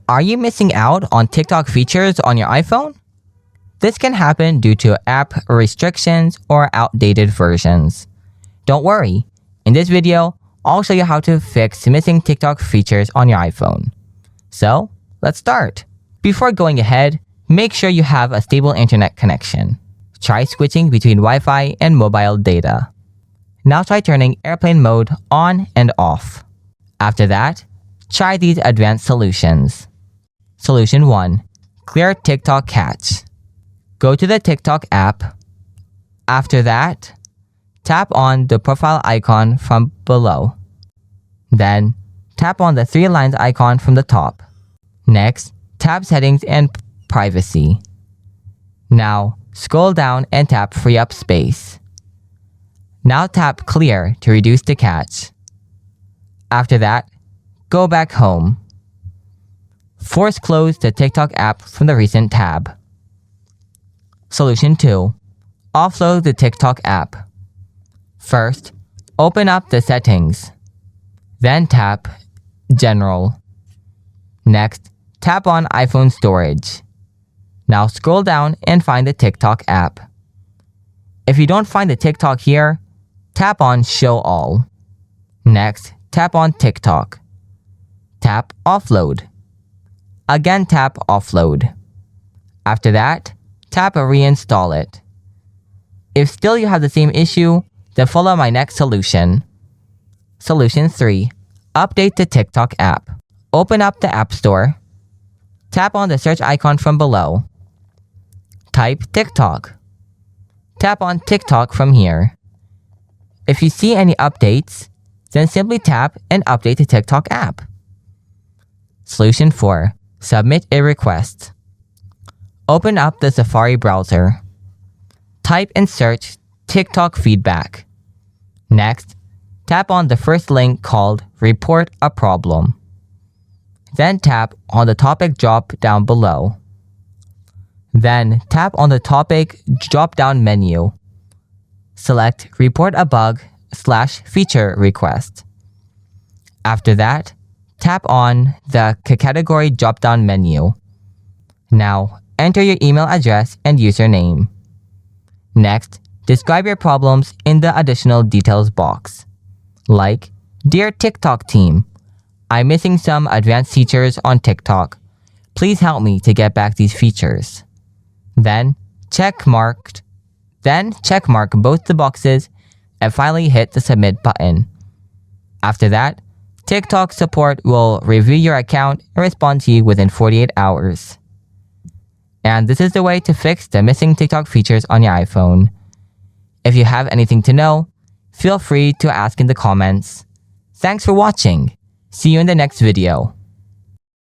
Are you missing out on TikTok features on your iPhone? This can happen due to app restrictions or outdated versions. Don't worry, in this video, I'll show you how to fix missing TikTok features on your iPhone. So, let's start. Before going ahead, make sure you have a stable internet connection. Try switching between Wi-Fi and mobile data. Now try turning airplane mode on and off. After that, try these advanced solutions. Solution 1. Clear TikTok cache. Go to the TikTok app. After that, tap on the profile icon from below. Then, tap on the 3 lines icon from the top. Next, tap Settings and Privacy. Now, scroll down and tap Free Up Space. Now tap Clear to reduce the cache. After that, go back home. Force close the TikTok app from the recent tab. Solution 2. Offload the TikTok app. First, open up the settings. Then tap General. Next, tap on iPhone storage. Now scroll down and find the TikTok app. If you don't find the TikTok here, tap on Show All. Next, tap on TikTok. Tap Offload. Again, tap Offload. After that, tap Reinstall it. If still you have the same issue, then follow my next solution. Solution 3. Update the TikTok app. Open up the App Store. Tap on the search icon from below. Type TikTok. Tap on TikTok from here. If you see any updates, then simply tap and update the TikTok app. Solution 4. Submit a request. Open up the Safari browser. Type and search TikTok feedback. Next, tap on the first link called Report a Problem. Then tap on the topic drop down below. Then tap on the topic drop down menu. Select Report a Bug/Feature Request. After that, tap on the category drop down menu. Now, enter your email address and username. Next, describe your problems in the additional details box. Like, Dear TikTok team, I'm missing some advanced features on TikTok. Please help me to get back these features. Then, checkmark both the boxes and finally hit the submit button. After that, TikTok support will review your account and respond to you within 48 hours. And this is the way to fix the missing TikTok features on your iPhone. If you have anything to know, feel free to ask in the comments. Thanks for watching. See you in the next video.